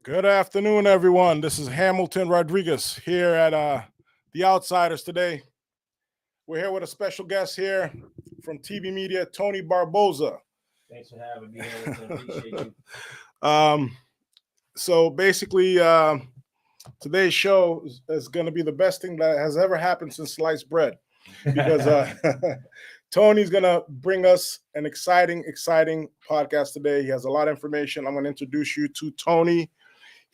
Good afternoon, everyone. This is Hamilton Rodriguez here at The Outsiders today. We're here with a special guest here from TV Media, Tony Barboza. Thanks for having me, Hamilton. Appreciate you. So basically, today's show is going to be the best thing that has ever happened since sliced bread because Tony's going to bring us an exciting podcast today. He has a lot of information. I'm going to introduce you to Tony.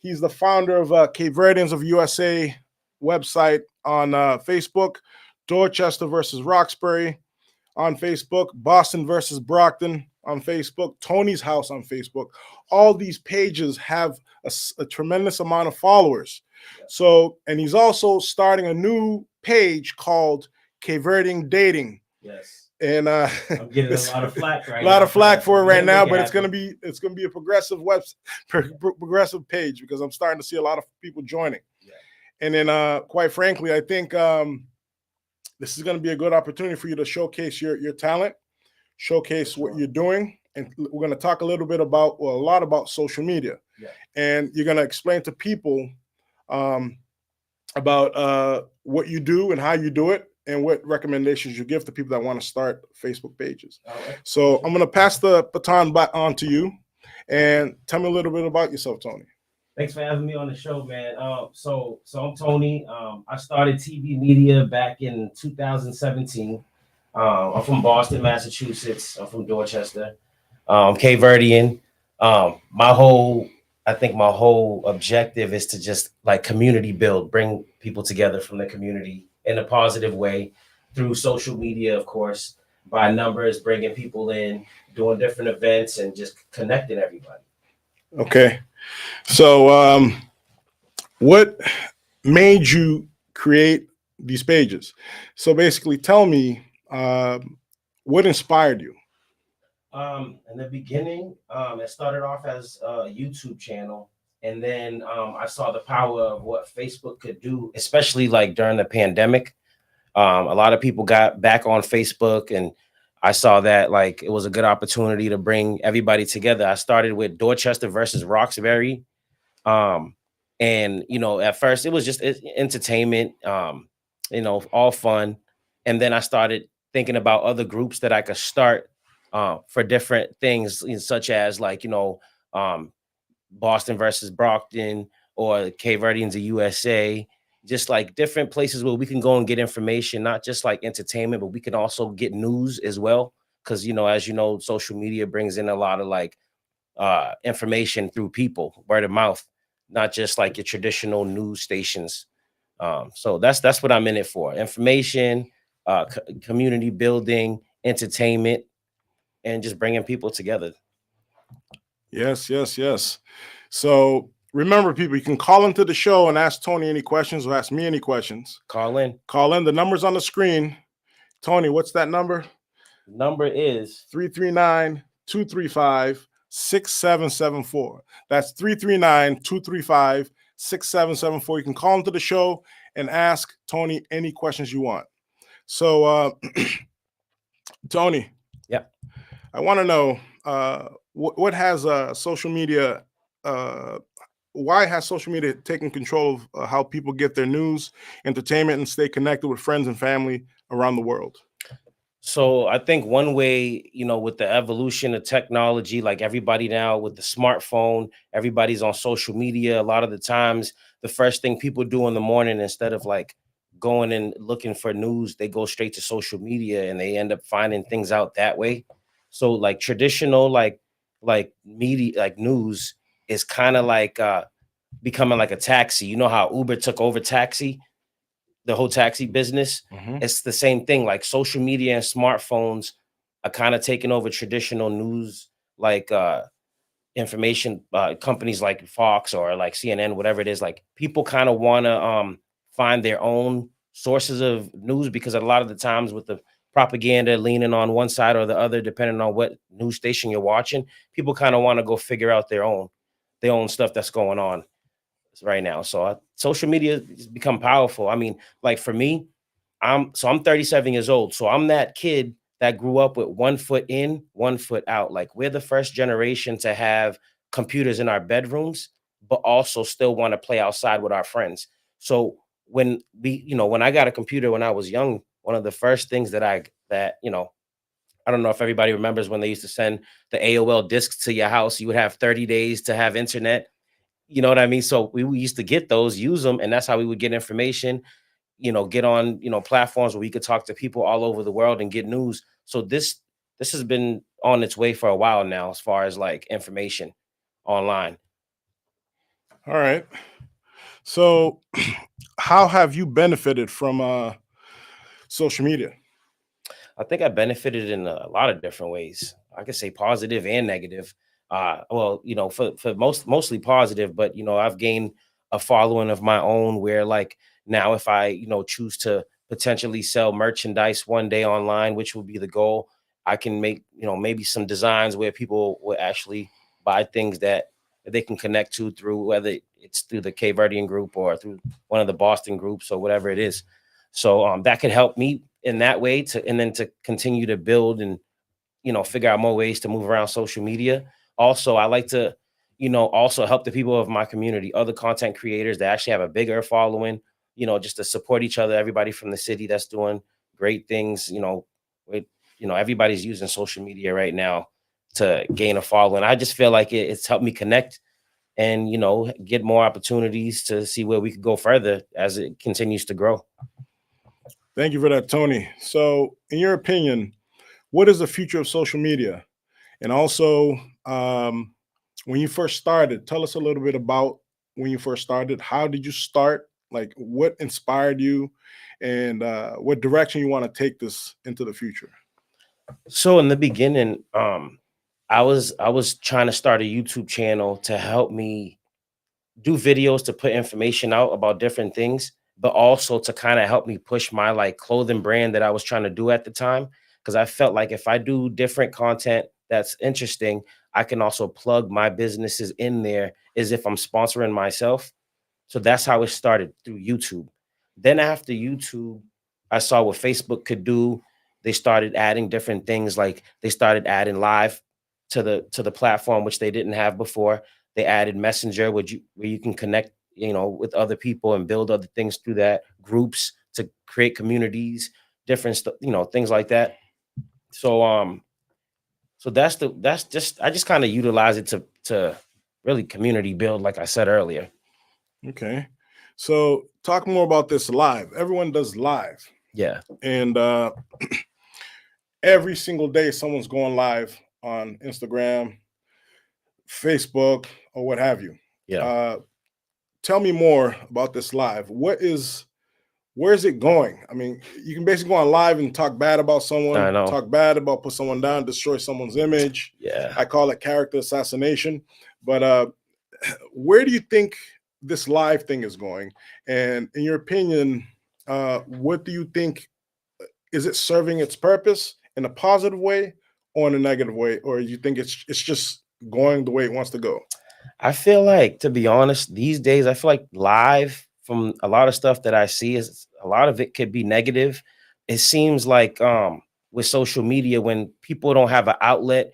He's the founder of Cape Verdeans of USA website on Facebook, Dorchester versus Roxbury on Facebook, Boston versus Brockton on Facebook, Tony's House on Facebook. All these pages have a tremendous amount of followers. So, and he's also starting a new page called Cape Verdean Dating. Yes. And I'm getting a lot of flack right now. A lot of flack for it right now, but it's gonna be a progressive progressive page because I'm starting to see a lot of people joining. Yeah. And then quite frankly, I think this is gonna be a good opportunity for you to showcase your talent, showcase what you're doing, and we're gonna talk a little bit about a lot about social media. Yeah. And you're gonna explain to people about what you do and how you do it, and what recommendations you give to people that want to start Facebook pages. Right. So I'm going to pass the baton back on to you and tell me a little bit about yourself, Tony. Thanks for having me on the show, man. So I'm Tony. I started TV Media back in 2017. I'm from Boston, Massachusetts. I'm from Dorchester. Cape Verdean. My whole objective is to just like community build, bring people together from the community in a positive way through social media, of course, by numbers, bringing people in, doing different events, and just connecting everybody. Okay. So what made you create these pages? So basically tell me what inspired you? In the beginning, it started off as a YouTube channel. And then I saw the power of what Facebook could do, especially like during the pandemic. A lot of people got back on Facebook, and I saw that like it was a good opportunity to bring everybody together. I started with Dorchester versus Roxbury. And, at first it was just entertainment, all fun. And then I started thinking about other groups that I could start for different things, such as like, Boston versus Brockton or Cape Verdeans of USA, just like different places where we can go and get information, not just like entertainment, but we can also get news as well. Because, as you know, social media brings in a lot of like information through people, word of mouth, not just like your traditional news stations. So that's what I'm in it for. Information, community building, entertainment, and just bringing people together. Yes. So remember, people, you can call into the show and ask Tony any questions or ask me any questions. Call in. The number's on the screen. Tony, what's that number? Number is 339-235-6774. That's 339-235-6774. You can call into the show and ask Tony any questions you want. So, Tony. Yeah. I want to know what has social media, why has social media taken control of how people get their news, entertainment, and stay connected with friends and family around the world? So I think one way, with the evolution of technology, like everybody now with the smartphone, everybody's on social media. A lot of the times, the first thing people do in the morning, instead of like going and looking for news, they go straight to social media and they end up finding things out that way. So like traditional, like media, like news is kind of like becoming like a taxi. You know how Uber took over taxi, the whole taxi business? Mm-hmm. It's the same thing. Like social media and smartphones are kind of taking over traditional news, like information companies like Fox or like CNN, whatever it is. Like people kind of want to find their own sources of news, because a lot of the times with the propaganda leaning on one side or the other, depending on what news station you're watching, people kind of want to go figure out their own stuff that's going on right now. So social media has become powerful. I mean, like for me, I'm 37 years old. So I'm that kid that grew up with 1 foot in, 1 foot out. Like we're the first generation to have computers in our bedrooms, but also still want to play outside with our friends. So when when I got a computer when I was young, one of the first things I don't know if everybody remembers when they used to send the AOL discs to your house. You would have 30 days to have internet. You know what I mean? So we used to get those, use them, and that's how we would get information, get on, platforms where we could talk to people all over the world and get news. So this has been on its way for a while now, as far as like information online. All right. So, how have you benefited from social media? I think I benefited in a lot of different ways. I could say positive and negative. Well, for mostly positive, but I've gained a following of my own where like now if I, choose to potentially sell merchandise one day online, which will be the goal, I can make, maybe some designs where people will actually buy things that they can connect to through whether it's through the Cape Verdean group or through one of the Boston groups or whatever it is. So that could help me in that way and then to continue to build and figure out more ways to move around social media. Also, I like to also help the people of my community, other content creators that actually have a bigger following, just to support each other, everybody from the city that's doing great things. Everybody's using social media right now to gain a following. I just feel like it's helped me connect and get more opportunities to see where we could go further as it continues to grow. Thank you for that, Tony. So, in your opinion, what is the future of social media? And also, when you first started, tell us a little bit about when you first started. How did you start? Like, what inspired you, and what direction you want to take this into the future? So in the beginning, I was trying to start a YouTube channel to help me do videos to put information out about different things, but also to kind of help me push my like clothing brand that I was trying to do at the time. Because I felt like if I do different content that's interesting, I can also plug my businesses in there as if I'm sponsoring myself. So that's how it started through YouTube. Then after YouTube, I saw what Facebook could do. They started adding different things, like they started adding live to the platform, which they didn't have before. They added Messenger, where you can connect, with other people and build other things through that, groups to create communities, different stuff, things like that. So so that's just I just kind of utilize it to really community build, like I said earlier. Okay. So, talk more about this live. Everyone does live, Yeah. and every single day someone's going live on Instagram, Facebook, or what have you. Yeah. Uh, Tell me more about this live. Where is it going? I mean, you can basically go on live and talk bad about I someone, know. talk bad about, put someone down, destroy someone's image. Yeah. I call it character assassination. But where do you think this live thing is going? And in your opinion, what do you think? Is it serving its purpose in a positive way or in a negative way, or you think it's just going the way it wants to go? I feel like, to be honest, these days, I feel like live from a lot of stuff that I see is a lot of it could be negative. It seems like with social media, when people don't have an outlet,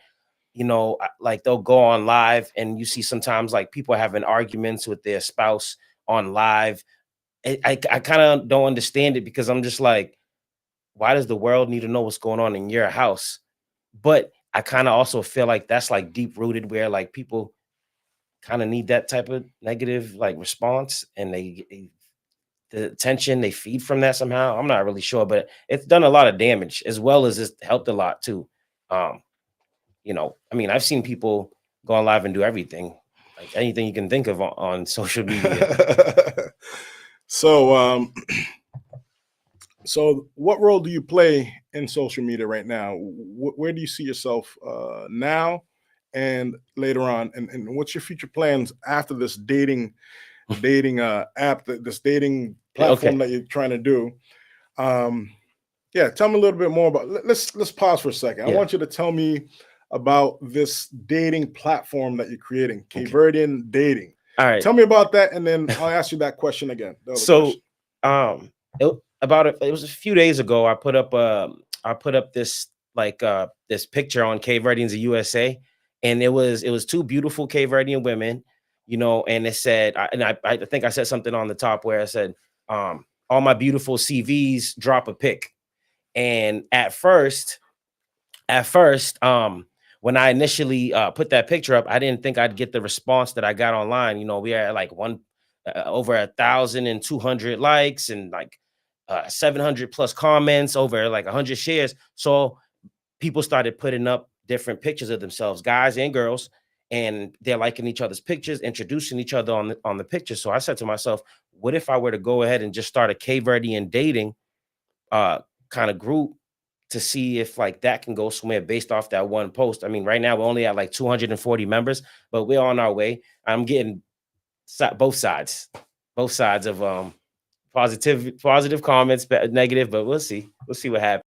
like they'll go on live and you see sometimes like people having arguments with their spouse on live. I kind of don't understand it because I'm just like, why does the world need to know what's going on in your house? But I kind of also feel like that's like deep rooted where like people kind of need that type of negative like response and the attention they feed from that somehow. I'm not really sure, but it's done a lot of damage as well as it's helped a lot too. Um, I mean, I've seen people go on live and do everything, like anything you can think of on social media. So, so what role do you play in social media right now? Where do you see yourself now and later on? And what's your future plans after this dating app, this dating platform Okay. that you're trying to do? Um, yeah, tell me a little bit more about. Let's pause for a second. I Yeah. want you to tell me about this dating platform that you're creating, Cape Okay. Verdean Dating. All right. Tell me about that, and then I'll ask you that question again. The other So, question. it was a few days ago. I put up this like this picture on Cape Verdeans of USA, and it was two beautiful Cape Verdean women, you know, and it said, I think I said something on the top where I said, all my beautiful CVs, drop a pic. And at first, when I initially put that picture up, I didn't think I'd get the response that I got online. You know, we are at like over 1,200 likes and like 700 plus comments, over like 100 shares. So people started putting up different pictures of themselves, guys and girls, and they're liking each other's pictures, introducing each other on the picture. So I said to myself, what if I were to go ahead and just start a Cape Verdean dating kind of group to see if like that can go somewhere based off that one post. I mean, right now we're only at like 240 members, but we're on our way. I'm getting both sides of positive comments, negative, but we'll see what happens.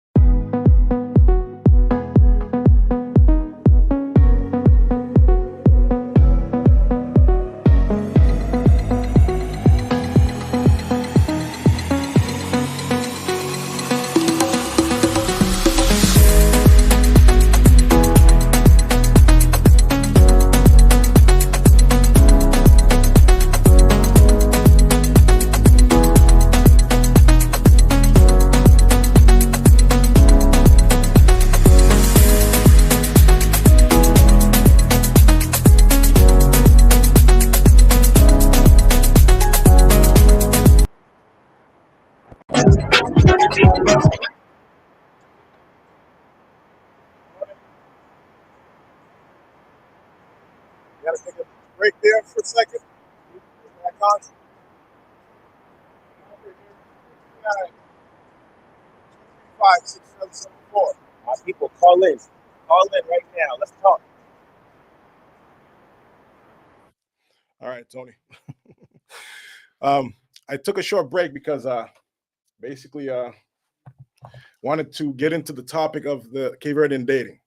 Gotta take a break there for a second. Back on. Five, 6, 7, 7, 4. My people, call in right now. Let's talk. All right, Tony. I took a short break because basically wanted to get into the topic of the Cape Verdean dating.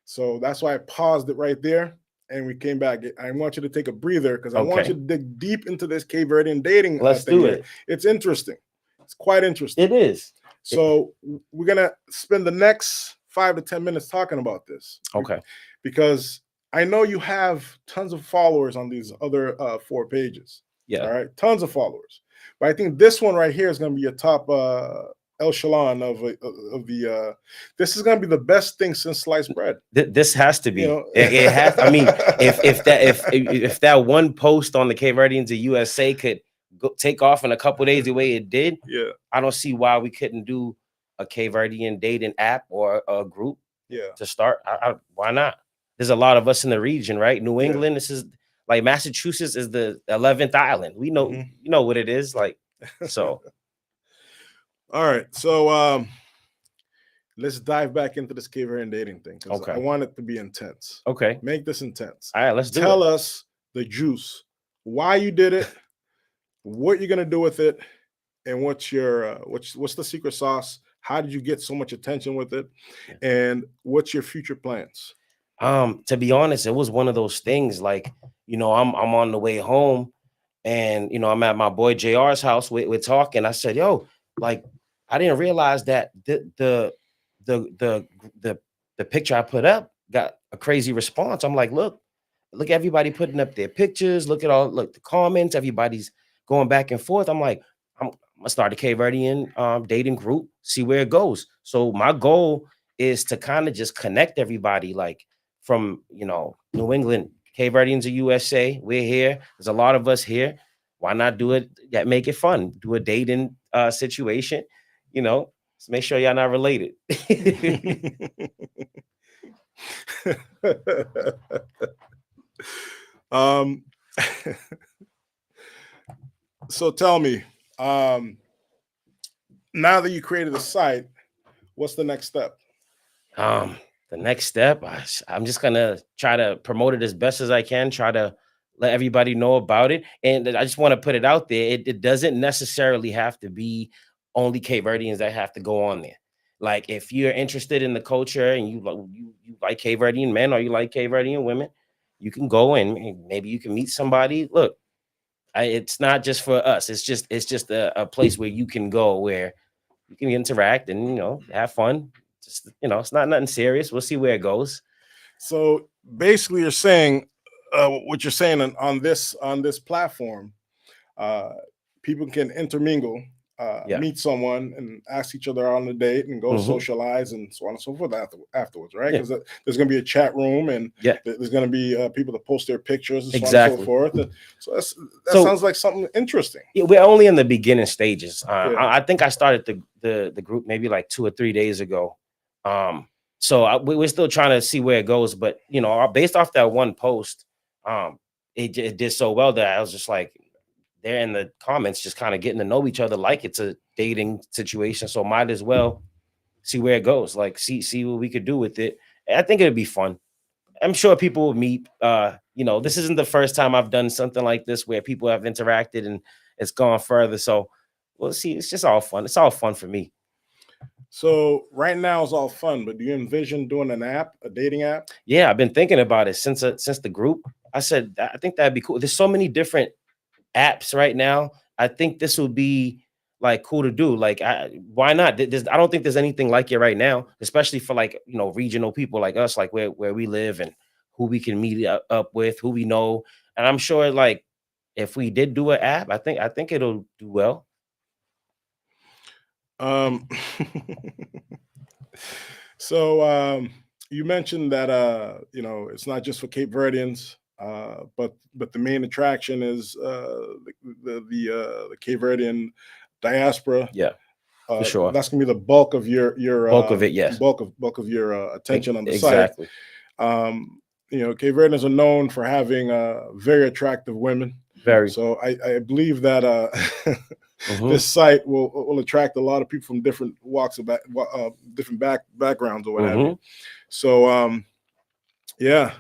So that's why I paused it right there and we came back. I want you to take a breather because I want you to dig deep into this Cape Verdean dating. Let's do it. It's interesting. It's quite interesting. It is. So we're going to spend the next 5 to 10 minutes talking about this. Okay. Because I know you have tons of followers on these other 4 pages. Yeah. All right. Tons of followers. But I think this one right here is going to be a top echelon of the this is going to be the best thing since sliced bread. This has to be. You know? It has. I mean, if that one post on the Cape Verdeans of USA could take off in a couple of days the way it did, yeah, I don't see why we couldn't do a Cape Verdean dating app or a group. Yeah, to start. Why not? There's a lot of us in the region, right? New England. This is like Massachusetts is the 11th island. We know, you know what it is like. So. All right, so let's dive back into this Cape Verdean dating thing. Okay, I want it to be intense. Okay, make this intense. All right, let's tell us the juice, why you did it, what you're gonna do with it, and what's your what's the secret sauce? How did you get so much attention with it, and what's your future plans? To be honest, it was one of those things. Like, you know, I'm on the way home, and you know, I'm at my boy JR's house. We're talking. I said, "Yo, like, I didn't realize that the picture I put up got a crazy response." I'm like, look, everybody putting up their pictures. Look the comments. Everybody's going back and forth. I'm like, I'm gonna start a Cape Verdean dating group, see where it goes. So my goal is to kind of just connect everybody, like from, you know, New England, Cape Verdeans of USA. We're here. There's a lot of us here. Why not do it? Make it fun. Do a dating situation. You know, so make sure y'all not related. So tell me, now that you created the site, what's the next step? The next step, I'm just gonna try to promote it as best as I can, try to let everybody know about it. And I just want to put it out there. It doesn't necessarily have to be only Cape Verdeans that have to go on there. Like, if you're interested in the culture and you like Cape Verdean men or you like Cape Verdean women, you can go and maybe you can meet somebody. Look, it's not just for us. It's just a place where you can go where you can interact and, you know, have fun. Just, you know, it's not nothing serious. We'll see where it goes. So basically you're saying what you're saying on this platform, people can intermingle, Yeah. meet someone and ask each other out on a date and go socialize and so on and so forth afterwards, right? Because there's going to be a chat room and there's going to be people that post their pictures and so on and so forth. So that sounds like something interesting. Yeah, we're only in the beginning stages. I think I started the group maybe like 2 or 3 days ago. So we're still trying to see where it goes. But, you know, based off that one post, it did so well that I was just like, they're in the comments just kind of getting to know each other like it's a dating situation. So might as well see where it goes, like see what we could do with it. I think it'd be fun. I'm sure people will meet. You know, this isn't the first time I've done something like this where people have interacted and it's gone further. So we'll see. It's just all fun. It's all fun for me. So right now it's all fun, but do you envision doing an app, a dating app? Yeah, I've been thinking about it since the group. I said, I think that'd be cool. There's so many different apps right now. I think this would be like cool to do. Like, why not? I don't think there's anything like it right now, especially for like, you know, regional people like us, like where we live and who we can meet up with, who we know. And I'm sure like if we did do an app, I think it'll do well. So you mentioned that you know, it's not just for Cape Verdeans. But the main attraction is the Cape Verdean diaspora. Yeah, for sure. That's gonna be the bulk of your bulk of it. Yes, bulk of your attention on the exactly. site. You know, Cape Verdeans are known for having very attractive women. Very. So I believe that this site will attract a lot of people from different walks of different backgrounds or what have you. So yeah.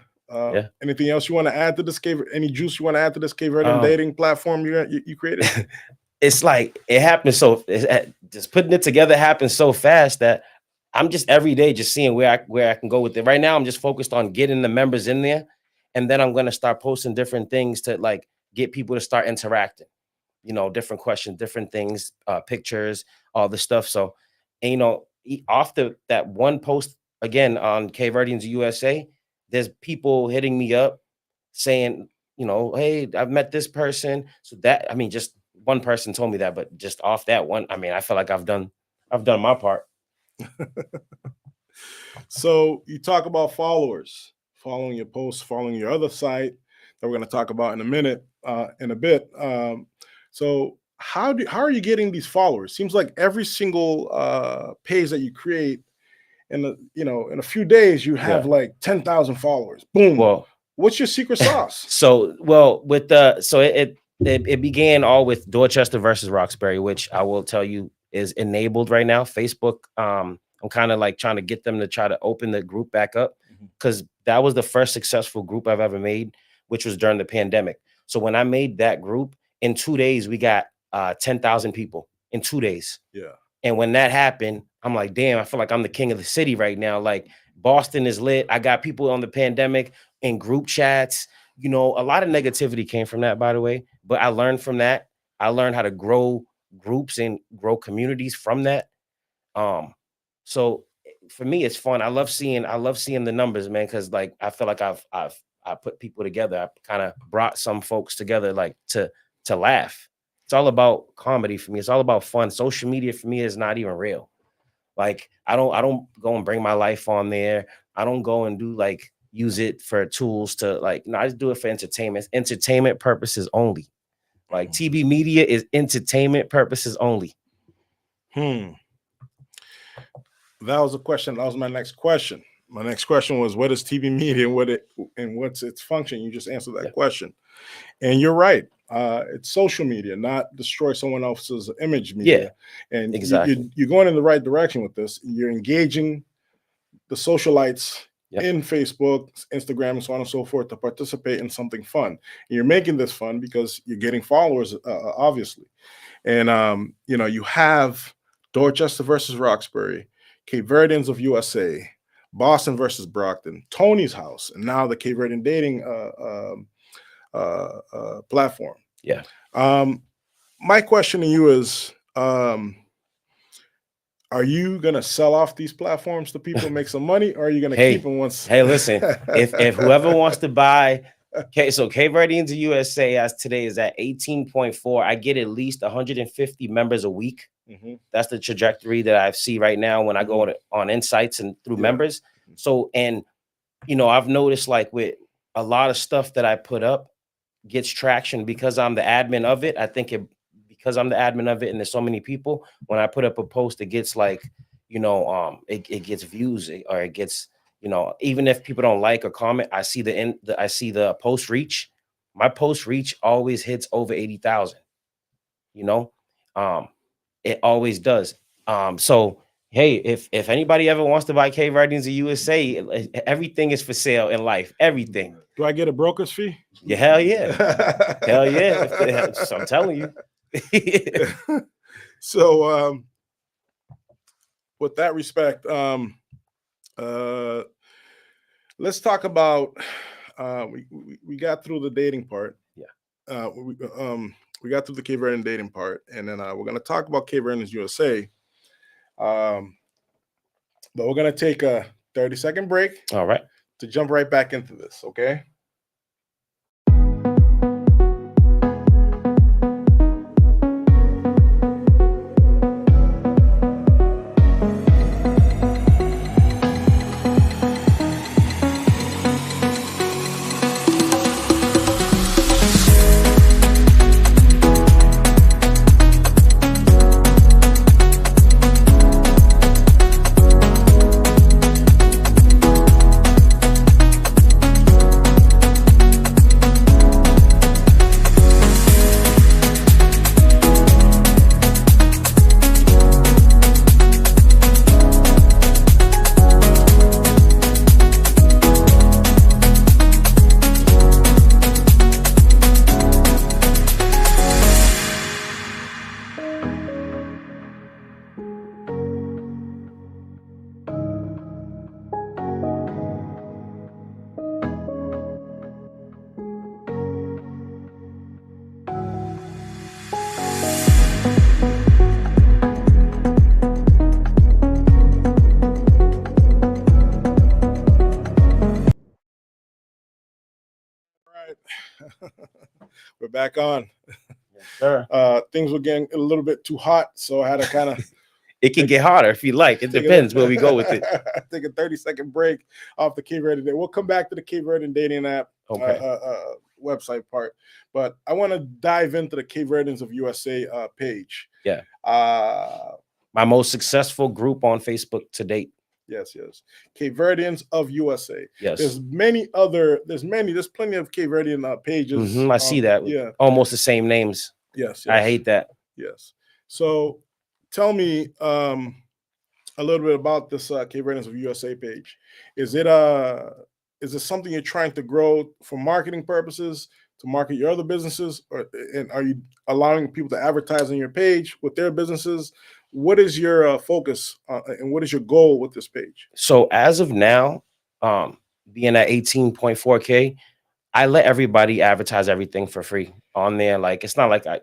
Anything else you want to add to this any juice you want to add to this Cape Verdean dating platform you created? It's like it happened just putting it together happened so fast that I'm just every day just seeing where I can go with it. Right now I'm just focused on getting the members in there, and then I'm going to start posting different things to like get people to start interacting, you know, different questions, different things, pictures, all the stuff. So, and, you know, off that one post again on Cape Verdeans USA, there's people hitting me up saying, you know, hey, I've met this person. So that, I mean, just one person told me that, but just off that one, I mean, I feel like I've done my part. So you talk about followers, following your posts, following your other site that we're going to talk about in a minute, in a bit. So how are you getting these followers? Seems like every single page that you create, in a few days you have like 10,000 followers. Boom. Well, what's your secret sauce? So it began all with Dorchester versus Roxbury, which I will tell you is enabled right now. Facebook, I'm kind of like trying to get them to try to open the group back up, because that was the first successful group I've ever made, which was during the pandemic. So when I made that group, in 2 days we got 10,000 people in 2 days. Yeah. And when that happened, I'm like, damn, I feel like I'm the king of the city right now. Like Boston is lit. I got people on the pandemic in group chats. You know, a lot of negativity came from that, by the way. But I learned from that. I learned how to grow groups and grow communities from that. So for me, it's fun. I love seeing the numbers, man, because like I feel like I put people together. I kind of brought some folks together, like to laugh. It's all about comedy for me. It's all about fun. Social media for me is not even real. Like I don't go and bring my life on there. I don't go and do like use it for tools to like, I just do it for entertainment purposes only. Like TV media is entertainment purposes only. That was a question. That was my next question. My next question was, what is TV media and what's its function? You just answered that question. And you're right. It's social media, not destroy someone else's image media. Yeah, and exactly. You're going in the right direction with this. You're engaging the socialites in Facebook, Instagram, and so on and so forth to participate in something fun. And you're making this fun because you're getting followers, obviously. And you have Dorchester versus Roxbury, Cape Verdeans of USA, Boston versus Brockton, Tony's House, and now the Cape Verdean dating platform. Yeah. My question to you is, are you gonna sell off these platforms to people, make some money, or are you gonna keep them once? Hey, listen, if whoever wants to buy Okay, so Cape Verdeans of USA as today is at 18.4. I get at least 150 members a week. Mhm. That's the trajectory that I see right now when I go on Insights and through Yeah. members. So, and I've noticed like with a lot of stuff that I put up gets traction because I'm the admin of it. I think because I'm the admin of it and there's so many people, when I put up a post, it gets like, it gets views or it gets, even if people don't like or comment, I see I see the post reach. My post reach always hits over 80,000, you know? It always does. So hey, if anybody ever wants to buy Cape Verdeans of USA, everything is for sale in life. Everything. Do I get a broker's fee? Yeah, hell yeah. Hell yeah. I'm telling you. So with that respect, let's talk about we got through the dating part. Yeah. We got through the Cape Verdean dating part, and then we're gonna talk about Cape Verdeans USA. But we're gonna take a 30-second break. All right. To jump right back into this, okay? We're back on. Yes, sir. Things were getting a little bit too hot, so I had to kind of it can get hotter if you like. It depends where we go with it. Take a 30-second break off the Cape Verdean. We'll come back to the Cape Verdean dating app website part, but I want to dive into the Cape Verdeans of USA page. Yeah. My most successful group on Facebook to date. Yes. Cape Verdeans of USA. Yes. There's plenty of Cape Verdean pages. I see that. Yeah. Almost the same names. Yes. I hate that. Yes. So tell me a little bit about this Cape Verdeans of USA page. Is it something you're trying to grow for marketing purposes, to market your other businesses, and are you allowing people to advertise on your page with their businesses? What is your focus and what is your goal with this page? So as of now, being at 18.4K, I let everybody advertise everything for free on there. Like, it's not like I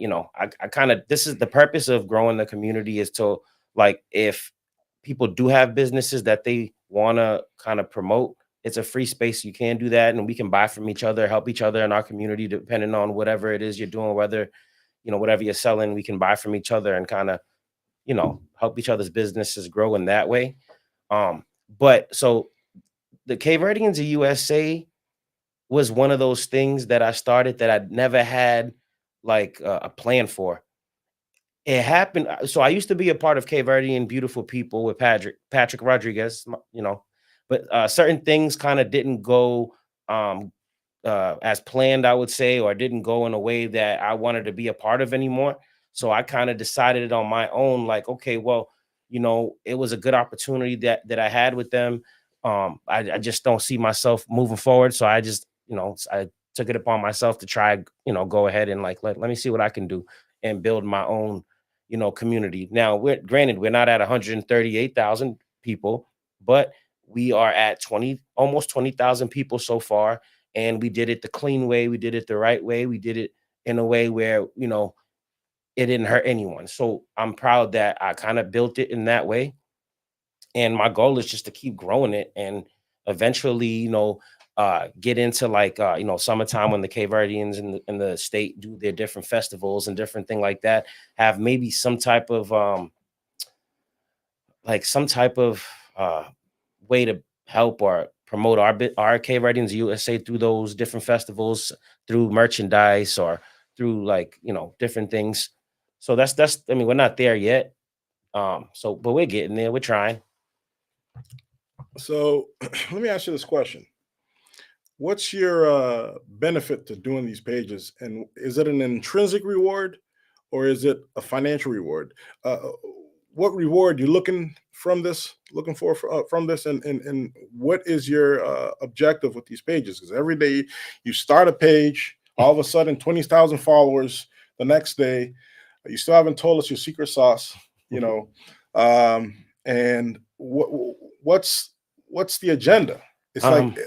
kind of, this is the purpose of growing the community, is to, like, if people do have businesses that they want to kind of promote, it's a free space. You can do that, and we can buy from each other, help each other in our community, depending on whatever it is you're doing, whether, whatever you're selling, we can buy from each other and kind of, help each other's businesses grow in that way. But so the Cape Verdeans of USA was one of those things that I started that I'd never had like a plan for. It happened. So I used to be a part of Cape Verdean Beautiful People with Patrick Rodriguez, but certain things kind of didn't go as planned, I would say, or didn't go in a way that I wanted to be a part of anymore. So I kind of decided it on my own, like, okay, well, it was a good opportunity that I had with them. I just don't see myself moving forward. So I just, I took it upon myself to try, go ahead and like, let me see what I can do and build my own, community. Now, we're not at 138,000 people, but we are at almost 20,000 people so far. And we did it the clean way. We did it the right way. We did it in a way where, it didn't hurt anyone. So I'm proud that I kind of built it in that way. And my goal is just to keep growing it. And eventually, get into like summertime when the Cape Verdeans in the state do their different festivals and different thing like that, have maybe some type of uh way to help or promote our Cape Verdeans USA through those different festivals, through merchandise or through like different things. So that's I mean, we're not there yet. But we're getting there. We're trying. So let me ask you this question. What's your benefit to doing these pages? And is it an intrinsic reward or is it a financial reward? What reward you looking for from this? And what is your objective with these pages? Because every day you start a page, all of a sudden 20,000 followers the next day. You still haven't told us your secret sauce, and what's the agenda? It's like,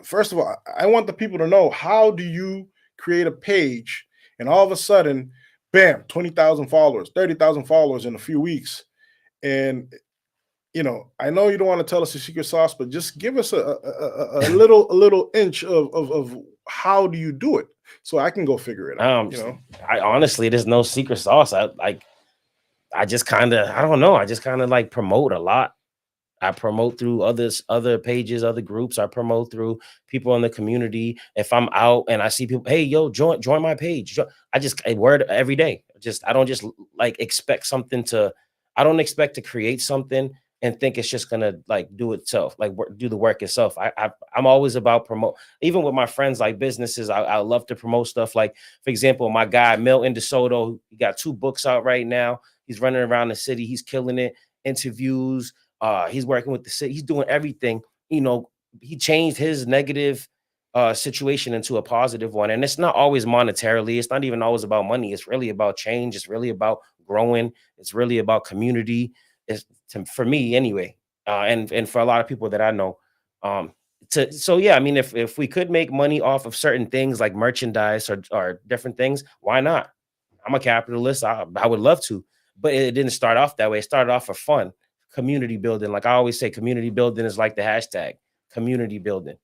first of all, I want the people to know, how do you create a page and all of a sudden, bam, 20,000 followers, 30,000 followers in a few weeks. And, I know you don't want to tell us your secret sauce, but just give us a little inch of how do you do it so I can go figure it out. I honestly, there's no secret sauce. I just kind of, I don't know. I just kind of like promote a lot. I promote through other pages, other groups. I promote through people in the community. If I'm out and I see people, hey, yo, join my page. I just a word every day. I don't just like expect something to. I don't expect to create something and think it's just gonna like do itself, like do the work itself. I'm always about promote. Even with my friends, like businesses, I love to promote stuff. Like, for example, my guy Milton DeSoto, he got 2 books out right now. He's running around the city. He's killing it. Interviews. He's working with the city. He's doing everything. He changed his negative situation into a positive one. And it's not always monetarily. It's not even always about money. It's really about change. It's really about growing. It's really about community. For me anyway, and for a lot of people that I know. So yeah, I mean, if we could make money off of certain things like merchandise or different things, why not? I'm a capitalist. I would love to, but it didn't start off that way. It started off for fun. Community building. Like I always say, community building is like the hashtag community building.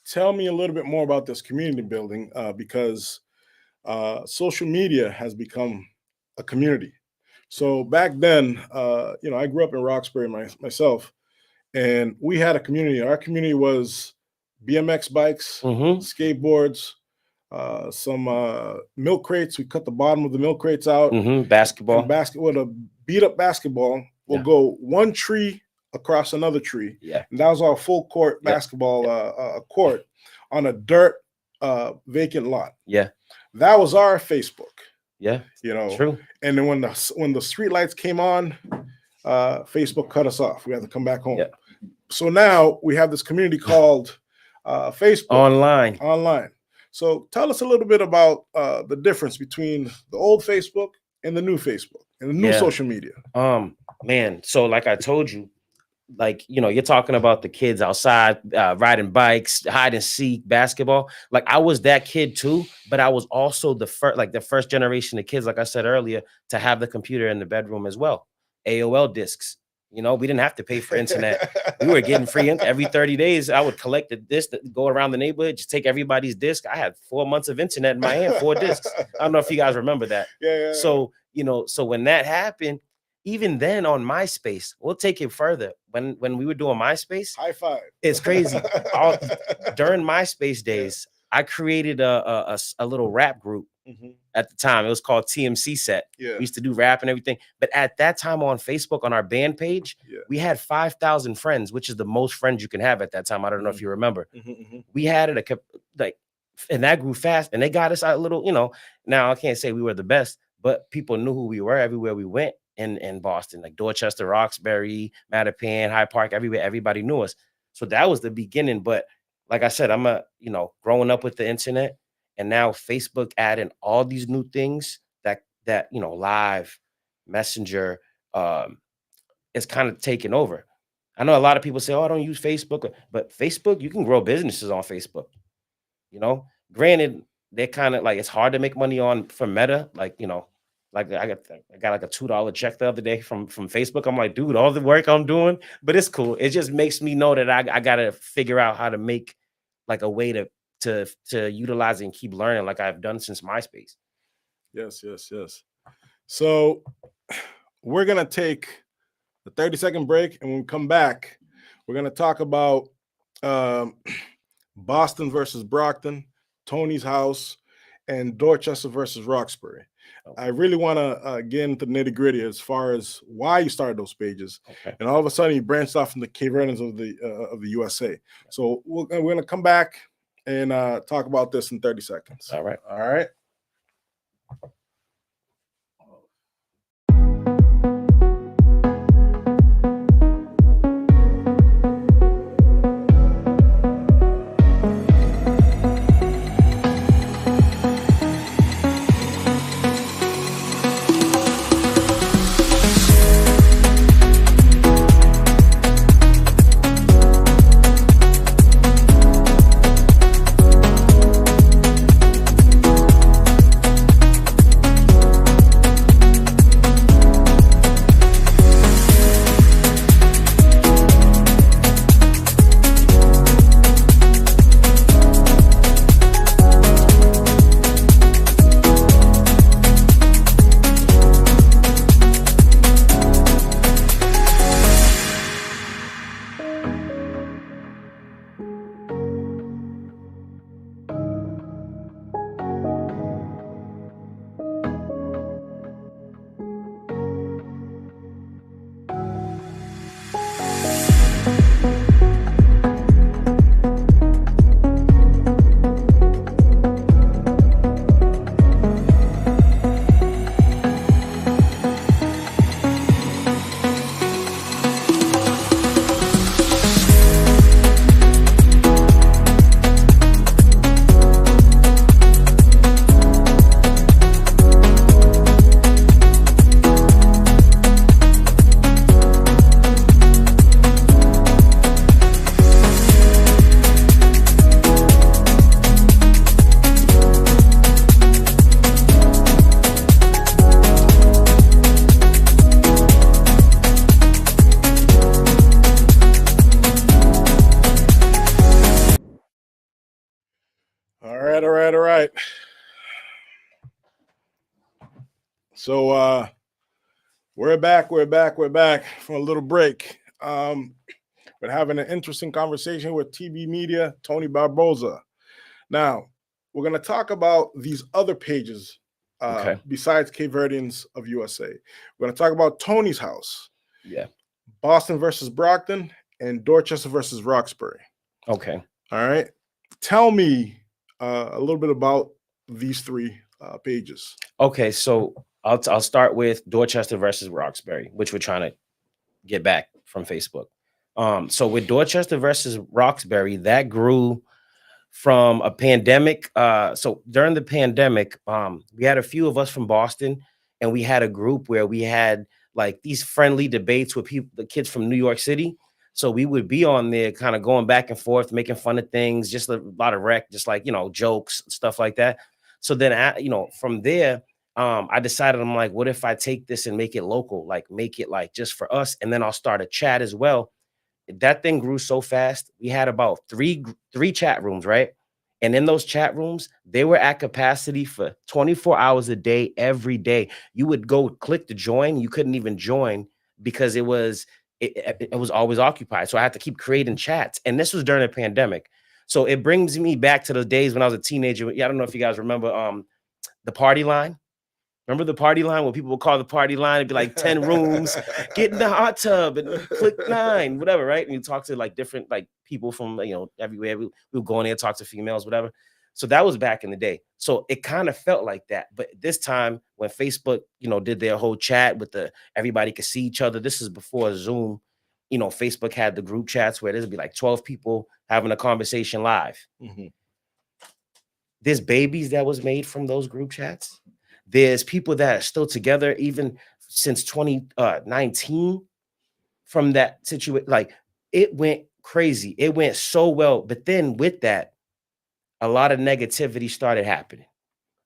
Tell me a little bit more about this community building, because social media has become a community. So back then, I grew up in Roxbury myself, and we had a community. Our community was BMX bikes, skateboards, some milk crates. We cut the bottom of the milk crates out. Basketball. With a beat up basketball. We'll go one tree across another tree. Yeah. And that was our full court basketball court on a dirt vacant lot. Yeah. That was our Facebook. Yeah. True. And then when the street lights came on, Facebook cut us off. We had to come back home. Yeah. So now we have this community called Facebook. Online. So tell us a little bit about the difference between the old Facebook and the new Facebook and the new social media. Man, so like I told you, like, you're talking about the kids outside riding bikes, hide and seek, basketball. Like I was that kid too, but I was also the first generation of kids, like I said earlier, to have the computer in the bedroom as well. AOL discs. We didn't have to pay for internet. We were getting free every 30 days. I would collect the disc, go around the neighborhood, just take everybody's disc. I had 4 months of internet in my hand, 4 discs. I don't know if you guys remember that. Yeah. So, so when that happened, even then on MySpace, we'll take it further. When we were doing MySpace, high five. It's crazy. During MySpace days, I created a little rap group. At the time, it was called TMC Set. Yeah. We used to do rap and everything. But at that time on Facebook, on our band page, we had 5,000 friends, which is the most friends you can have at that time. I don't know if you remember. We had it and that grew fast, and they got us a little, now I can't say we were the best, but people knew who we were everywhere we went in Boston, like Dorchester, Roxbury, Mattapan, Hyde Park, everywhere. Everybody knew us. So that was the beginning. But like I said, I'm growing up with the internet. And now Facebook adding all these new things that live messenger is kind of taking over. I know a lot of people say, oh, I don't use Facebook, but Facebook, you can grow businesses on Facebook. Granted, they're kind of like, it's hard to make money on for Meta. Like, Like I got like a $2 check the other day from Facebook. I'm like, dude, all the work I'm doing, but it's cool. It just makes me know that I gotta figure out how to make like a way to utilize it and keep learning like I've done since MySpace. Yes, yes, yes. So we're gonna take a 30-second break, and when we come back, we're gonna talk about um, Boston versus Brockton, Tony's house, and Dorchester versus Roxbury. I really want to get into the nitty gritty as far as why you started those pages, Okay. and all of a sudden you branched off from the Cape Verdeans of the USA. So we're gonna come back and talk about this in 30 seconds. All right. All right. All right. So we're back from a little break. We're having an interesting conversation with TB Media, Tony Barboza. Now, we're going to talk about these other pages besides Cape Verdeans of USA. We're going to talk about Tony's house. Yeah. Boston versus Brockton, and Dorchester versus Roxbury. Okay. All right. Tell me a little bit about these three pages. Okay, so I'll start with Dorchester versus Roxbury, which we're trying to get back from Facebook. So with Dorchester versus Roxbury, that grew from a pandemic. So during the pandemic, we had a few of us from Boston, and we had a group where we had like these friendly debates with people, the kids from New York City. So we would be on there kind of going back and forth, making fun of things, just a lot of rec, just like, jokes, stuff like that. So then, from there, I decided, I'm like, what if I take this and make it local, like make it like just for us? And then I'll start a chat as well. That thing grew so fast. We had about three chat rooms, right? And in those chat rooms, they were at capacity for 24 hours a day, every day. You would go click to join. You couldn't even join because it was always occupied. So I had to keep creating chats. And this was during the pandemic. So it brings me back to the days when I was a teenager. Yeah, I don't know if you guys remember the party line. Remember the party line where people would call the party line? It'd be like 10 rooms, get in the hot tub and click 9, whatever, right? And you talk to like different like people from everywhere. We would go in there, talk to females, whatever. So that was back in the day. So it kind of felt like that. But this time when Facebook, did their whole chat with everybody could see each other. This is before Zoom. Facebook had the group chats where there'd be like 12 people having a conversation live. Mm-hmm. There's babies that was made from those group chats. There's people that are still together even since 2019 from that situation. Like it went crazy. It went so well. But then with that, a lot of negativity started happening.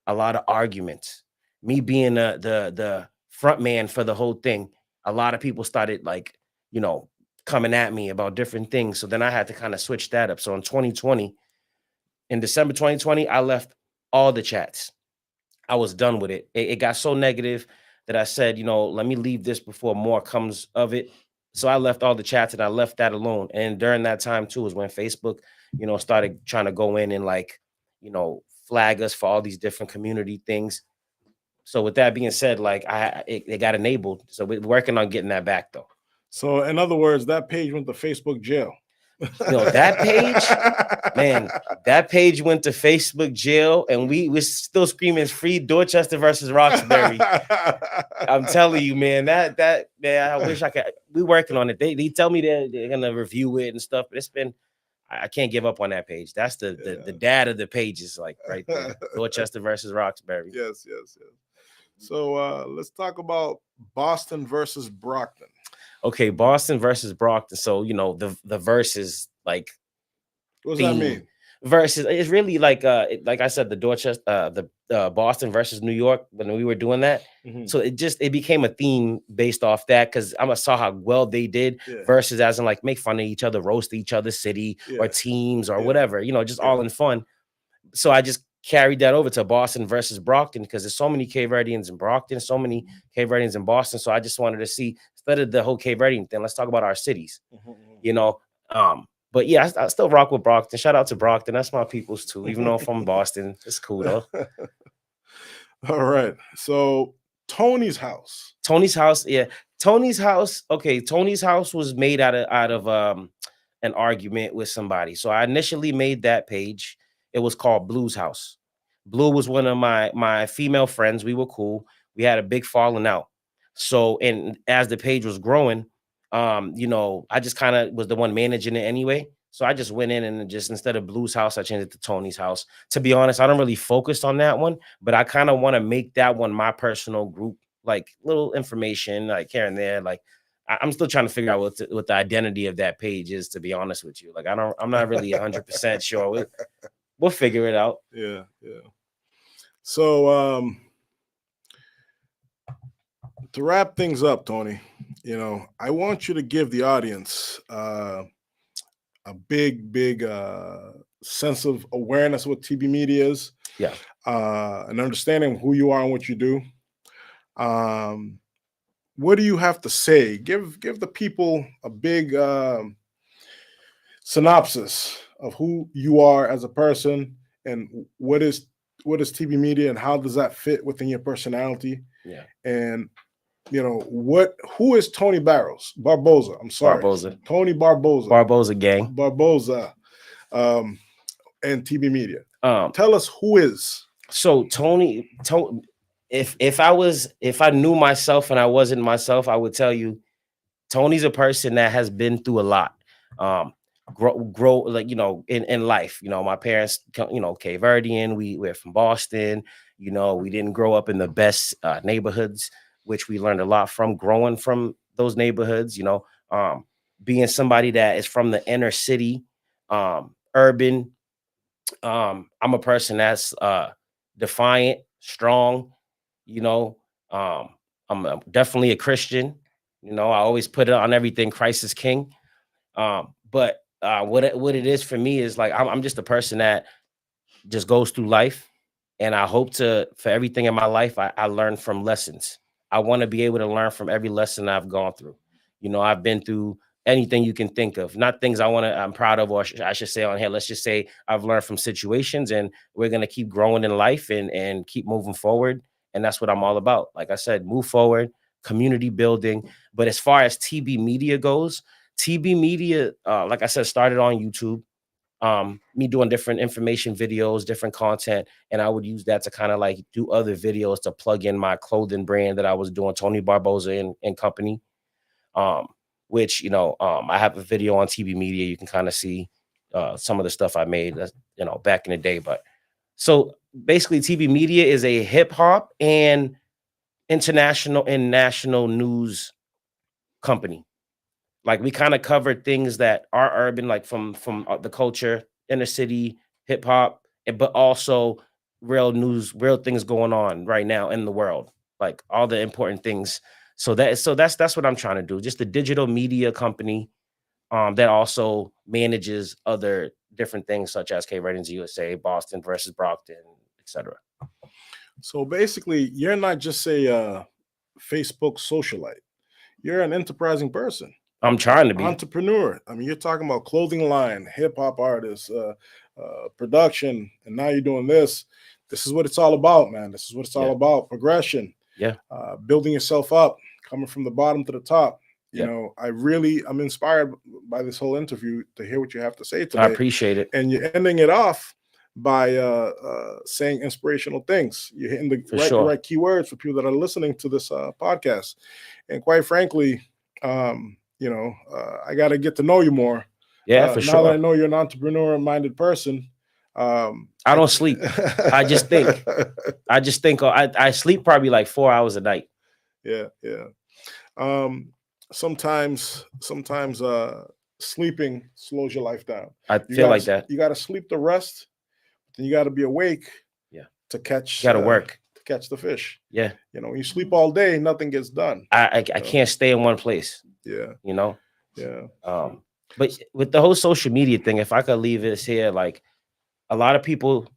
A lot of arguments. me being the front man for the whole thing, a lot of people started like, you know, coming at me about different things. So then I had to kind of switch that up. So in 2020, in December 2020, I left all the chats. I was done with it. It got so negative that I said, you know, let me leave this before more comes of it. So I left all the chats and I left that alone. And during that time too is when Facebook, you know, started trying to go in and like, you know, flag us for all these different community things. So with that being said, like it got enabled. So we're working on getting that back though. So in other words, that page went to Facebook jail. You know, that page, man, that page went to Facebook jail, and we're still screaming free Dorchester versus Roxbury. I'm telling you, man, that man, I wish I could. We working on it. They tell me they're gonna review it and stuff, but it's been, I can't give up on that page. That's the dad of the pages, like right there. Dorchester versus Roxbury. Yes. So let's talk about Boston versus Brockton. Okay, Boston versus Brockton. So you know the versus like. What does that mean? Versus, it's really like I said, the Dorchester, the Boston versus New York when we were doing that. So it became a theme based off that because I saw how well they did versus as in like make fun of each other, roast each other's city or teams or whatever, you know, just all in fun. So I just carried that over to Boston versus Brockton because there's so many Cape Verdeans in Brockton, so many Cape Verdeans in Boston. So I just wanted to see, instead of the whole Cape Verdean thing, let's talk about our cities, you know. But yeah, I still rock with Brockton. Shout out to Brockton. That's my people's too. Even though I'm from Boston, it's cool though. All right. So Tony's house. Tony's house, yeah. Tony's house. Okay, Tony's house was made out of an argument with somebody. So I initially made that page. It was called Blue's House. Blue was one of my female friends. We were cool. We had a big falling out. So, and as the page was growing, you know, I just kind of was the one managing it anyway. So I just went in and just, instead of Blue's house, I changed it to Tony's house. To be honest, I don't really focus on that one, but I kind of want to make that one my personal group, like little information, like here and there. Like I'm still trying to figure out what the identity of that page is, to be honest with you. Like I'm not really 100% sure. We'll figure it out. Yeah. So to wrap things up, Tony, you know, I want you to give the audience a big sense of awareness of what TB Media is. Yeah. An understanding of who you are and what you do. What do you have to say? Give the people a big synopsis of who you are as a person and what is TB Media and how does that fit within your personality? Yeah. And you know, who is Tony Barboza? I'm sorry. Barboza. Tony Barboza. Barboza gang. Barboza. And TB Media. Tell us who is. So Tony, if I knew myself and I wasn't myself, I would tell you Tony's a person that has been through a lot. Grow like, you know, in life. You know, my parents, you know, Cape Verdean, we're from Boston. You know, we didn't grow up in the best neighborhoods, which we learned a lot from growing from those neighborhoods, you know, being somebody that is from the inner city, urban. I'm a person that's defiant, strong, you know. I'm definitely a Christian. You know, I always put it on everything, Christ is King. But what it is for me is like, I'm just a person that just goes through life. And I hope for everything in my life, I learn from lessons. I want to be able to learn from every lesson I've gone through. You know, I've been through anything you can think of, not things I'm proud of, or I should say on here, let's just say I've learned from situations, and we're going to keep growing in life and keep moving forward. And that's what I'm all about. Like I said, move forward, community building. But as far as TB Media goes, TB Media, like I said, started on YouTube. Me doing different information videos, different content, and I would use that to kind of like do other videos to plug in my clothing brand that I was doing, Tony Barboza and Company. Which, you know, I have a video on TB Media. You can kind of see some of the stuff I made, you know, back in the day. But so basically, TB Media is a hip hop and international and national news company. Like we kind of covered things that are urban, like from the culture, inner city, hip hop, but also real news, real things going on right now in the world, like all the important things. So that's what I'm trying to do. Just a digital media company that also manages other different things such as K Ratings USA, Boston versus Brockton, etc. So basically, you're not just a Facebook socialite. You're an enterprising person, I'm trying to be. entrepreneur. I mean, you're talking about clothing line, hip hop artists, production, and now you're doing this. This is what it's all about, man. This is what it's all Yeah. about. Progression, Yeah. building yourself up, coming from the bottom to the top. You Yeah. know, I'm inspired by this whole interview to hear what you have to say I today. appreciate it. And you're ending it off by saying inspirational things. You're hitting the For right, sure. right keywords for people that are listening to this podcast. And quite frankly, I got to get to know you more. Yeah, for Now that I sure. know you're an entrepreneur-minded person. I don't sleep. I just think. I sleep probably like 4 hours a night. Yeah. Sometimes sleeping slows your life down. I You feel gotta, like that. You got to sleep the rest. Then you got to be awake. Yeah. To catch. Got to work. To catch the fish. Yeah. You know, when you sleep all day, nothing gets done. I can't stay in one place. Yeah. You know. Yeah. But with the whole social media thing, if I could leave this here, like a lot of people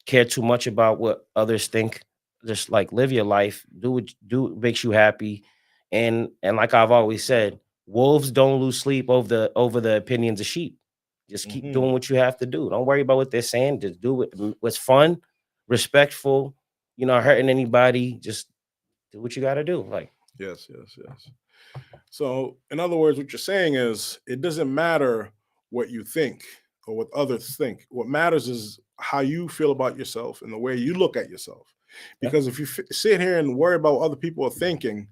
care too much about what others think. Just like live your life, do what makes you happy, and like I've always said, wolves don't lose sleep over the opinions of sheep. Just keep doing what you have to do. Don't worry about what they're saying. Just do what's fun, respectful. You're not hurting anybody. Just do what you got to do. Like yes. So, in other words, what you're saying is it doesn't matter what you think or what others think. What matters is how you feel about yourself and the way you look at yourself. Because if you sit here and worry about what other people are thinking,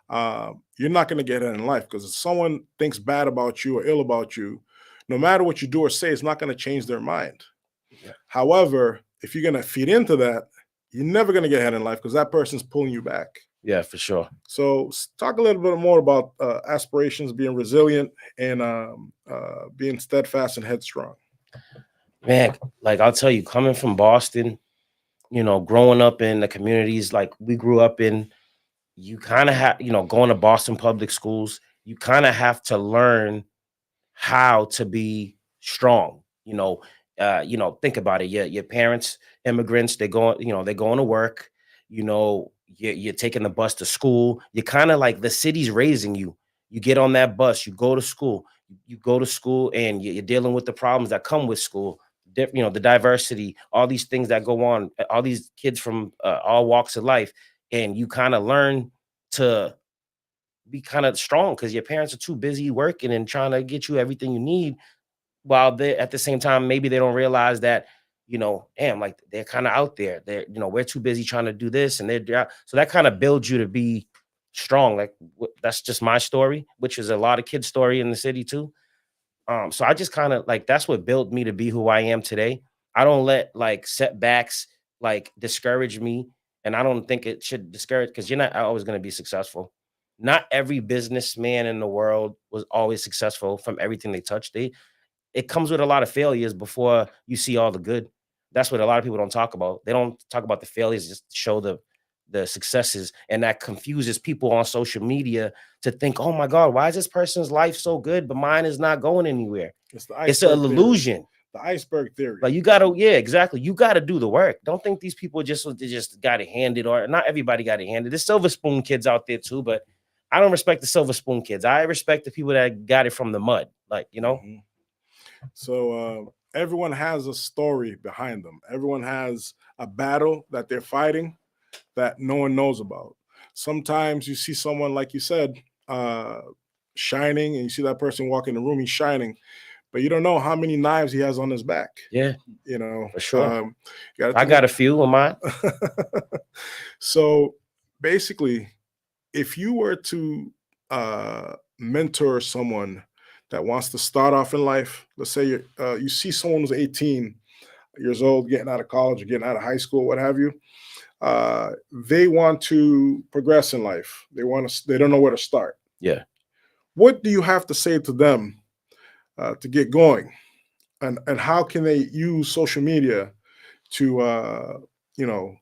you're not going to get it in life. Because if someone thinks bad about you or ill about you, no matter what you do or say, it's not going to change their mind. Yeah. However, if you're going to feed into that, you're never going to get ahead in life because that person's pulling you back. Yeah, for sure. So talk a little bit more about aspirations, being resilient, and being steadfast and headstrong. Man, like I'll tell you, coming from Boston, growing up in the communities like we grew up in, you kind of have, going to Boston public schools, you kind of have to learn how to be strong. Think about it. Your parents, immigrants, they're going to work, you're taking the bus to school. You're kind of like the city's raising you. You get on that bus, you go to school, and you're dealing with the problems that come with school. The diversity, all these things that go on, all these kids from all walks of life, and you kind of learn to be kind of strong because your parents are too busy working and trying to get you everything you need, while they at the same time maybe they don't realize that damn, like they're kind of out there. We're too busy trying to do this, and so that kind of builds you to be strong. Like that's just my story, which is a lot of kids' story in the city too. So I just kind of like that's what built me to be who I am today. I don't let like setbacks like discourage me, and I don't think it should discourage because you're not always going to be successful. Not every businessman in the world was always successful from everything they touched. It comes with a lot of failures before you see all the good. That's what a lot of people don't talk about. They don't talk about the failures, just show the successes, and that confuses people on social media to think, "Oh my God, why is this person's life so good, but mine is not going anywhere?" It's an illusion. The iceberg theory. Like you gotta, yeah, exactly. You gotta do the work. Don't think these people just got it handed, or not everybody got it handed. There's silver spoon kids out there too, but I don't respect the silver spoon kids. I respect the people that got it from the mud. Like, So everyone has a story behind them. Everyone has a battle that they're fighting that no one knows about. Sometimes you see someone, like you said, shining, and you see that person walk in the room, he's shining, but you don't know how many knives he has on his back. Yeah, for sure. I got a few of mine. So basically, if you were to mentor someone that wants to start off in life, let's say you see someone who's 18 years old, getting out of college or getting out of high school, what have you, they want to progress in life. They don't know where to start. Yeah. What do you have to say to them to get going? And how can they use social media to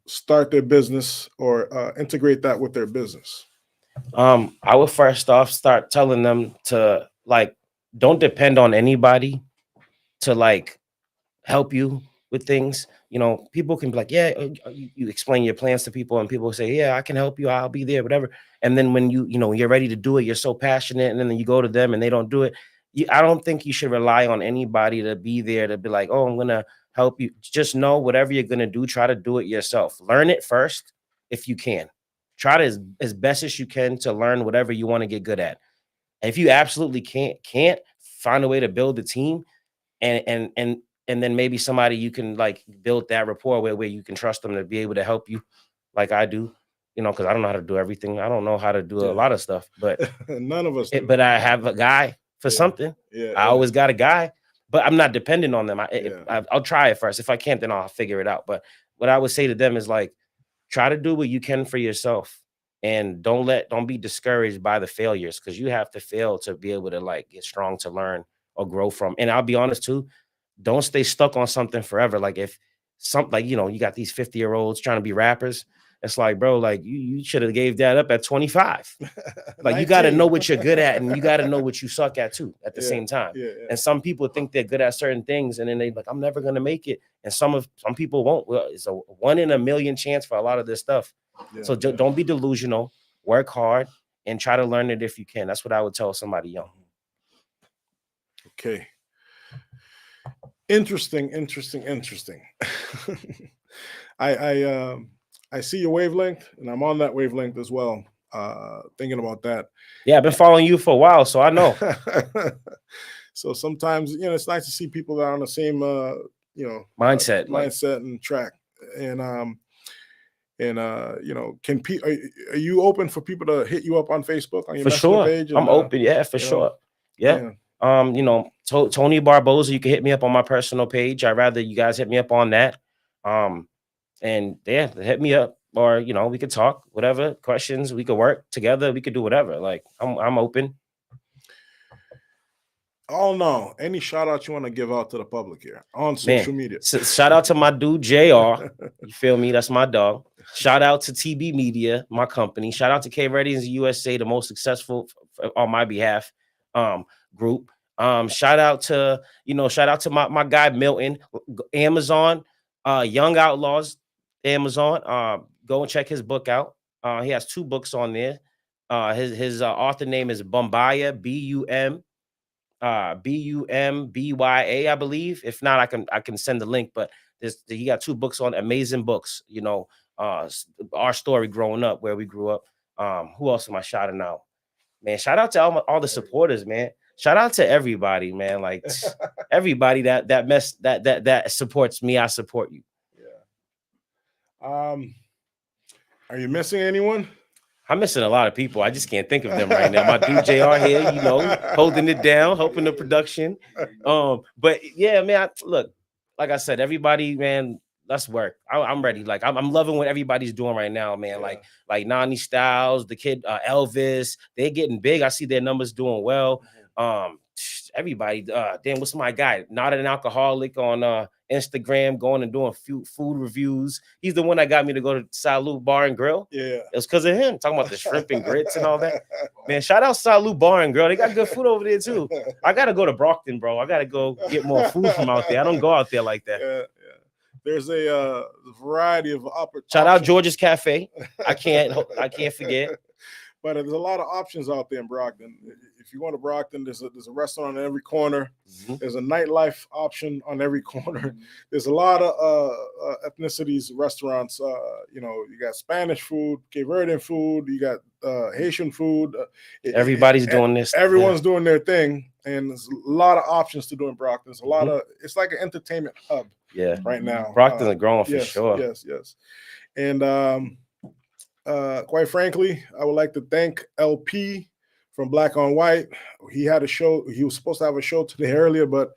start their business or integrate that with their business? I would first off start telling them to like don't depend on anybody to like help you with things. People can be like, yeah, you explain your plans to people, and people say, yeah, I can help you, I'll be there, whatever. And then when you're ready to do it, you're so passionate, and then you go to them and they don't do it. I don't think you should rely on anybody to be there to be like, oh, I'm gonna help you. Just know whatever you're gonna do, try to do it yourself. Learn it first if you can. Try to as best as you can to learn whatever you want to get good at. And if you absolutely can't find a way to build a team, and then maybe somebody you can like build that rapport where you can trust them to be able to help you, like I do, because I don't know how to do everything. I don't know how to do a lot of stuff, but none of us do. But I have a guy for something. I always got a guy, but I'm not dependent on them. I'll try it first. If I can't, then I'll figure it out. But what I would say to them is like, try to do what you can for yourself, and don't be discouraged by the failures, because you have to fail to be able to like get strong, to learn or grow from. And I'll be honest too, don't stay stuck on something forever. Like if you got these 50-year-olds trying to be rappers, it's like, bro, like you should have gave that up at 25. Like you got to know what you're good at, and you got to know what you suck at too at the same time. And some people think they're good at certain things, and then they like, I'm never gonna make it. And some people won't. Well, it's a 1 in a million chance for a lot of this stuff. So don't be delusional. Work hard and try to learn it if you can. That's what I would tell somebody young. Okay. Interesting. I see your wavelength, and I'm on that wavelength as well. Thinking about that. Yeah, I've been following you for a while, so I know. So sometimes, it's nice to see people that are on the same, mindset and track. And are you open for people to hit you up on Facebook on your messenger page? I'm open, for sure. Yeah. Tony Barboza, you can hit me up on my personal page. I'd rather you guys hit me up on that. And hit me up, or we could talk, whatever questions, we could work together, we could do whatever. Like I'm open. Oh no, any shout out you want to give out to the public here on social media? Shout out to my dude JR. You feel me? That's my dog. Shout out to TB Media, my company. Shout out to K Readies USA, the most successful on my behalf group. Shout out to my guy Milton, Amazon, Young Outlaws, Amazon. Go and check his book out. He has 2 books on there. His author name is Bumbaya, BUMBYA, I believe. If not, I can send the link. But he got 2 books on, amazing books. Our story growing up, where we grew up. Who else am I shouting out? Man, shout out to all the supporters, man. Shout out to everybody, man. Like everybody that supports me, I support you. Yeah. Are you missing anyone? I'm missing a lot of people. I just can't think of them right now. My dude JR here, holding it down, helping the production. But yeah, man, look, like I said, everybody, man, let's work. I'm ready. Like I'm loving what everybody's doing right now, man. Yeah. Like Nani Styles, the kid Elvis, they're getting big. I see their numbers doing well. Everybody, damn, what's my guy? Not an Alcoholic on Instagram, going and doing food reviews. He's the one that got me to go to Salute Bar and Grill. Yeah, it was because of him, talking about the shrimp and grits and all that. Man, shout out Salute Bar and Grill. They got good food over there too. I gotta go to Brockton, bro. I gotta go get more food from out there. I don't go out there like that. Yeah. There's a variety of opportunities. Shout out George's Cafe. I can't forget. But there's a lot of options out there in Brockton. If you want to Brockton, there's a restaurant on every corner. Mm-hmm. There's a nightlife option on every corner. Mm-hmm. There's a lot of ethnicities, restaurants. You got Spanish food, Cape Verdean food. You got Haitian food. Everybody's doing this. Everyone's doing their thing, and there's a lot of options to do in Brockton. There's a lot of. It's like an entertainment hub. Yeah. Right now, Brockton's are growing for sure. Yes. And quite frankly, I would like to thank LP from Black on White. He had a show. He was supposed to have a show today earlier, but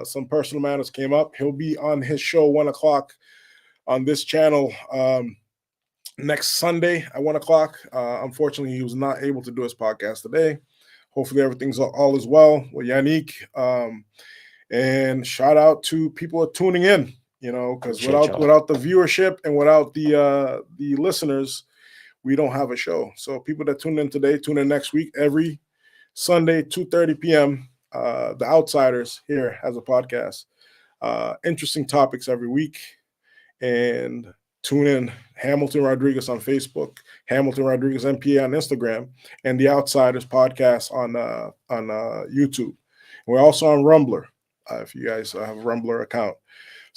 some personal matters came up. He'll be on his show 1:00 on this channel next Sunday at 1:00. Unfortunately, he was not able to do his podcast today. Hopefully, everything's all is well with Yannick. And shout out to people tuning in. You know, because Appreciate y'all. without the viewership and without the listeners, we don't have a show. So people that tune in today, tune in next week. Every Sunday, 2:30 p.m. The Outsiders here has a podcast. Interesting topics every week. And tune in Hamilton Rodriguez on Facebook, Hamilton Rodriguez MPA on Instagram, and the Outsiders podcast on YouTube. We're also on Rumbler, if you guys have a Rumbler account.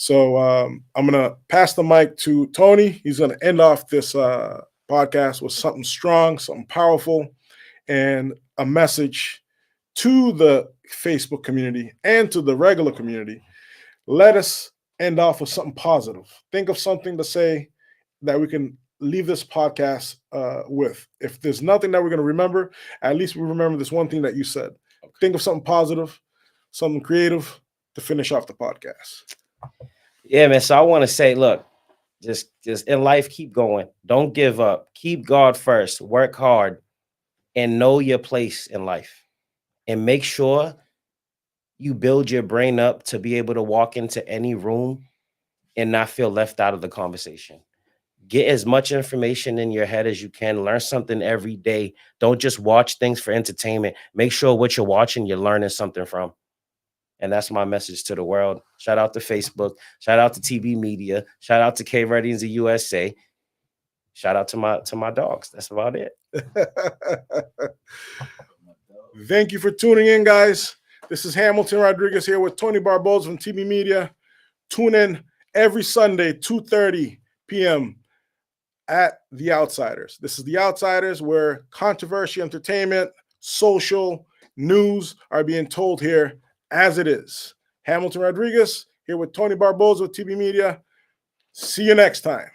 So I'm going to pass the mic to Tony. He's going to end off this podcast with something strong, something powerful, and a message to the Facebook community and to the regular community. Let us end off with something positive. Think of something to say that we can leave this podcast with. If there's nothing that we're going to remember, at least we remember this one thing that you said. Okay. Think of something positive, something creative to finish off the podcast. Yeah, man. So I want to say, look, just in life, keep going. Don't give up. Keep God first. Work hard and know your place in life. And make sure you build your brain up to be able to walk into any room and not feel left out of the conversation. Get as much information in your head as you can. Learn something every day. Don't just watch things for entertainment. Make sure what you're watching, you're learning something from. And that's my message to the world. Shout out to Facebook. Shout out to TB Media. Shout out to K Ratings of USA. Shout out to my dogs. That's about it. Thank you for tuning in, guys. This is Hamilton Rodriguez here with Tony Barboza from TB Media. Tune in every Sunday, 2:30 p.m. at The Outsiders. This is The Outsiders, where controversy, entertainment, social, news are being told here as it is. Hamilton Rodriguez here with Tony Barboza with TB Media. See you next time.